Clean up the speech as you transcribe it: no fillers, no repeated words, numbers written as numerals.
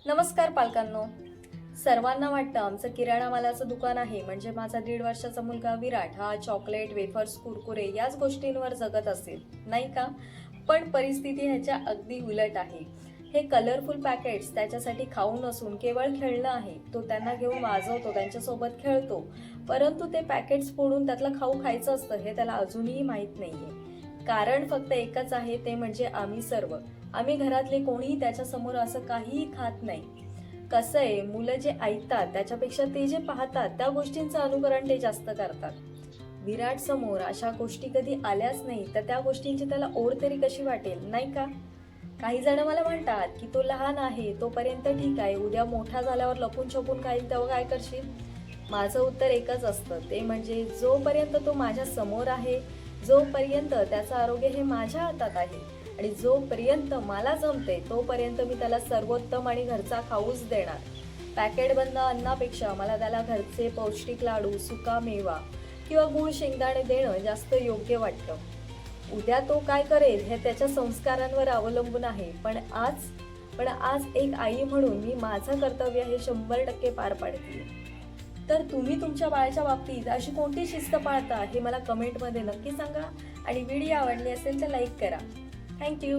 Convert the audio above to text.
नमस्कार पालकांनो. सर्वांना वाटतं आमचं किराणा मालाचं दुकान आहे म्हणजे माझा 1.5 वर्षाचा मुलगा विराट हा चॉकलेट, वेफर्स, कुरकुरे याच गोष्टींवर जगत असेल, नाही का? पण परिस्थिती ह्याच्या अगदी उलट आहे. हे कलरफुल पॅकेट्स त्याच्यासाठी खाऊ नसून केवळ खेळणं आहे. तो त्यांना घेऊन वाजवतो, त्यांच्यासोबत खेळतो, परंतु ते पॅकेट्स फोडून त्यातलं खाऊ खायचं असतं हे त्याला अजूनही माहीत नाहीये. कारण फक्त एकच आहे, ते म्हणजे आम्ही सर्व. आम्ही घरातले कोणीही त्याच्यासमोर असं काहीही खात नाही. कसं आहे, मुलं जे ऐकतात त्याच्यापेक्षा ते जे पाहतात त्या गोष्टींचं अनुकरण ते जास्त करतात. विराट समोर अशा गोष्टी कधी आल्याच नाही तर त्या गोष्टींची त्याला ओढ तरी कशी वाटेल, नाही का? काही जण मला म्हणतात की तो लहान आहे तोपर्यंत ठीक आहे, उद्या मोठा झाल्यावर लपून छपून खाईल तेव्हा काय करशील? माझं उत्तर एकच असतं, ते म्हणजे जोपर्यंत तो माझ्या समोर आहे, जोपर्यंत त्याचं आरोग्य हे माझ्या हातात आहे आणि जोपर्यंत मला जमते तोपर्यंत मी त्याला सर्वोत्तम आणि घरचा खाऊच देणार. पॅकेट बंद अन्नापेक्षा मला त्याला घरचे पौष्टिक लाडू, सुका मेवा किंवा गूळ शेंगदाणे देणं जास्त योग्य वाटतं. उद्या तो काय करेल हे त्याच्या संस्कारांवर अवलंबून आहे, पण आज एक आई म्हणून मी माझं कर्तव्य हे 100% पार पाडते. तर तुम्ही तुमच्या बाळाच्या बाबतीत अशी कोणती शिस्त पाळता हे मला कमेंटमध्ये नक्की सांगा आणि व्हिडिओ आवडली असेल तर लाईक करा. थँक्यू.